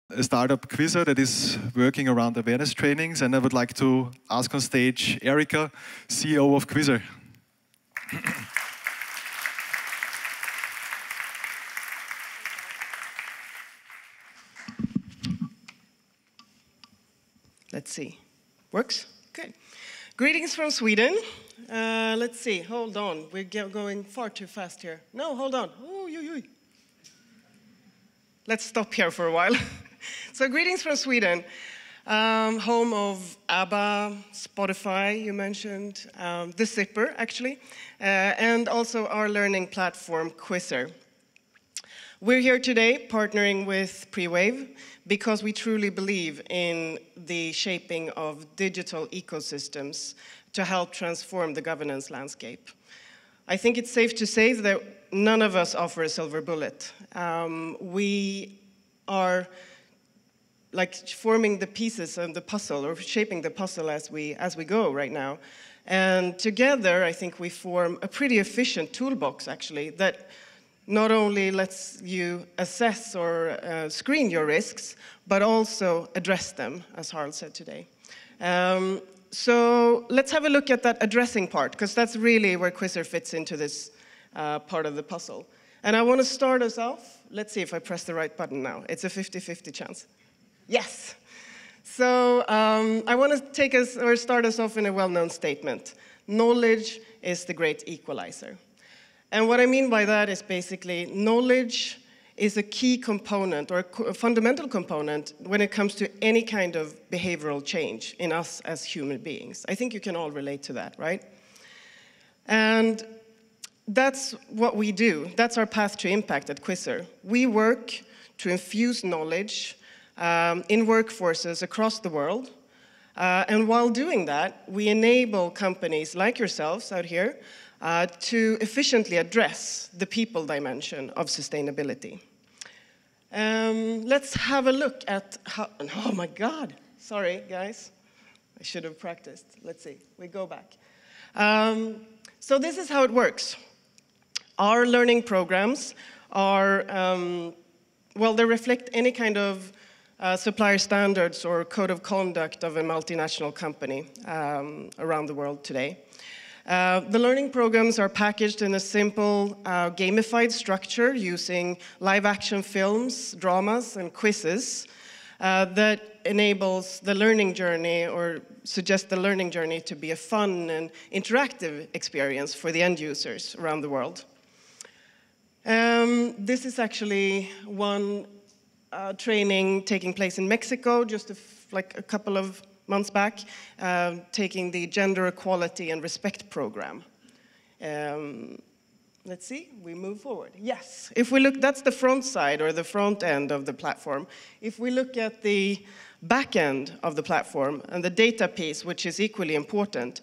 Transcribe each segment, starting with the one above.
a startup Quizrr that is working around awareness trainings, and I would like to ask on stage Erika, CEO of Quizrr. Let's see. Works? Good. Greetings from Sweden. Let's see. Hold on. We're going far too fast here. No, hold on. Ooh. Let's stop here for a while. So greetings from Sweden, home of ABBA, Spotify, you mentioned, The Zipper, actually, and also our learning platform, Quizrr. We're here today partnering with Prewave because we truly believe in the shaping of digital ecosystems to help transform the governance landscape. I think it's safe to say that none of us offer a silver bullet. We are like forming the pieces of the puzzle, or shaping the puzzle as we go right now. And together, I think we form a pretty efficient toolbox, actually, that not only lets you assess or screen your risks, but also address them, as Harald said today. So let's have a look at that addressing part, because that's really where Quizrr fits into this part of the puzzle. And I want to start us off. Let's see if I press the right button now. It's a 50-50 chance. Yes. So I want to take us, or start us off in a well-known statement. Knowledge is the great equalizer. And what I mean by that is basically knowledge is a key component, or a fundamental component, when it comes to any kind of behavioral change in us as human beings. I think you can all relate to that, right? And that's what we do. That's our path to impact at Quizrr. We work to infuse knowledge in workforces across the world. And while doing that, we enable companies like yourselves out here to efficiently address the people dimension of sustainability. Let's have a look at how, oh my God, sorry guys, I should have practiced. Let's see, we go back. So this is how it works. Our learning programs are, well, they reflect any kind of supplier standards or code of conduct of a multinational company around the world today. The learning programs are packaged in a simple gamified structure using live action films, dramas, and quizzes that enables the learning journey, or suggests the learning journey to be a fun and interactive experience for the end users around the world. This is actually one training taking place in Mexico just like a couple of months back, taking the Gender Equality and Respect program. Let's see, we move forward. Yes, if we look, that's the front side, or the front end of the platform. If we look at the back end of the platform and the data piece, which is equally important,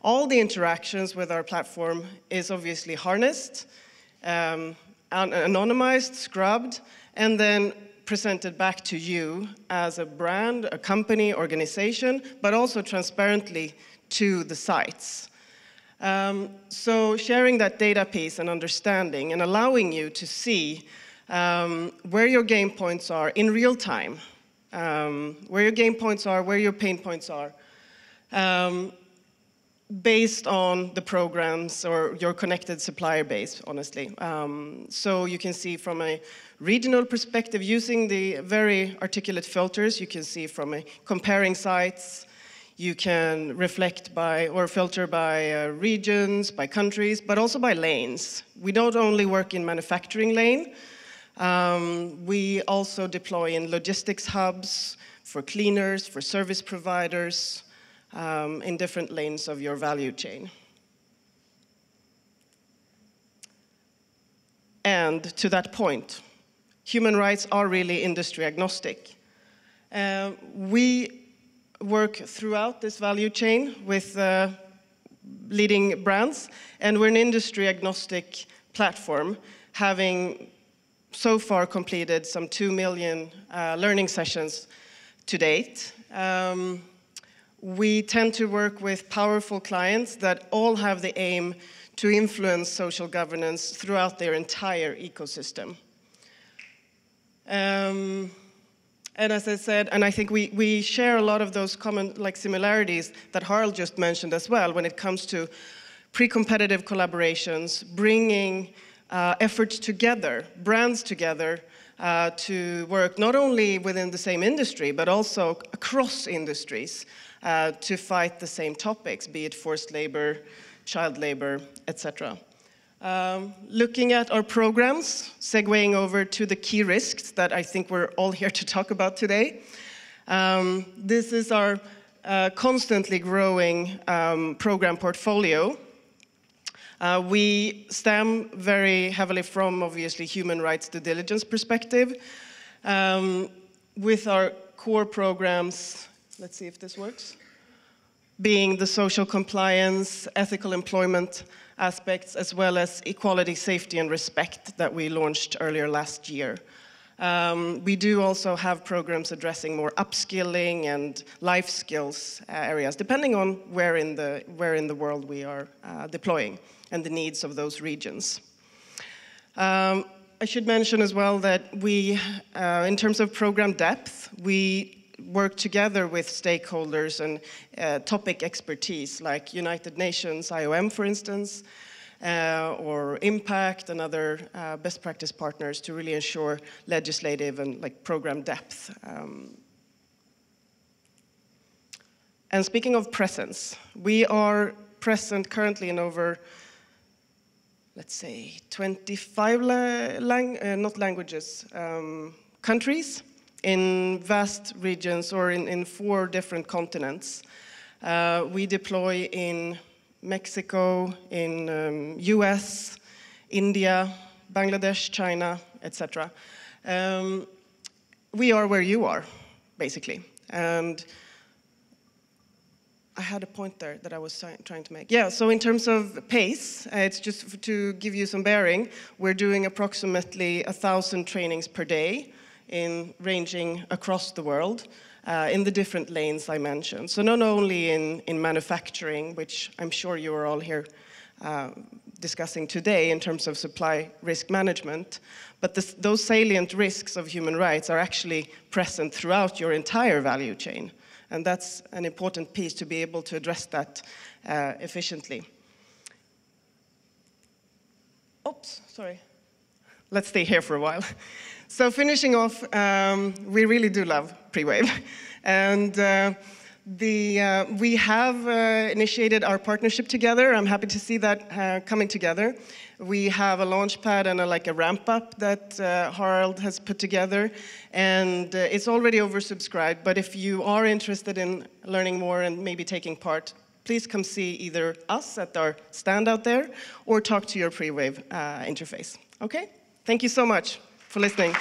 all the interactions with our platform is obviously harnessed, anonymized, scrubbed, and then presented back to you as a brand, a company, organization, but also transparently to the sites. So sharing that data piece and understanding and allowing you to see where your game points are in real time, where your game points are, where your pain points are, based on the programs or your connected supplier base, honestly. So you can see from a regional perspective, using the very articulate filters, you can see from a comparing sites, you can reflect by, or filter by regions, by countries, but also by lanes. We don't only work in manufacturing lane, we also deploy in logistics hubs, for cleaners, for service providers, in different lanes of your value chain. And to that point, human rights are really industry agnostic. We work throughout this value chain with leading brands, and we're an industry agnostic platform, having so far completed some 2 million learning sessions to date. We tend to work with powerful clients that all have the aim to influence social governance throughout their entire ecosystem. And as I said, and I think we share a lot of those common similarities that Harald just mentioned as well when it comes to pre-competitive collaborations, bringing efforts together, brands together, to work not only within the same industry, but also across industries to fight the same topics, be it forced labor, child labor, etc. Looking at our programs, segueing over to the key risks that I think we're all here to talk about today. This is our constantly growing program portfolio. We stem very heavily from, obviously, human rights due diligence perspective. With our core programs, let's see if this works, being the social compliance, ethical employment aspects, as well as equality, safety, and respect that we launched earlier last year. We do also have programs addressing more upskilling and life skills areas, depending on where in the world we are deploying and the needs of those regions. I should mention as well that we, in terms of program depth, we work together with stakeholders and topic expertise, like United Nations, IOM, for instance, or Impact and other best practice partners to really ensure legislative and program depth. And speaking of presence, we are present currently in over, let's say, 25 countries, in vast regions, or in 4 different continents. We deploy in Mexico, in US, India, Bangladesh, China, etc. We are where you are, basically. And I had a point there that I was trying to make. Yeah, so in terms of pace, it's just to give you some bearing, we're doing approximately 1,000 trainings per day, ranging across the world in the different lanes I mentioned. So not only in manufacturing, which I'm sure you are all here discussing today in terms of supply risk management, but those salient risks of human rights are actually present throughout your entire value chain. And that's an important piece to be able to address that efficiently. Oops, sorry. Let's stay here for a while. So finishing off, we really do love Prewave. And we have initiated our partnership together. I'm happy to see that coming together. We have a launch pad and a ramp up that Harald has put together. And it's already oversubscribed. But if you are interested in learning more and maybe taking part, please come see either us at our stand out there or talk to your Prewave interface. Okay? Thank you so much for listening.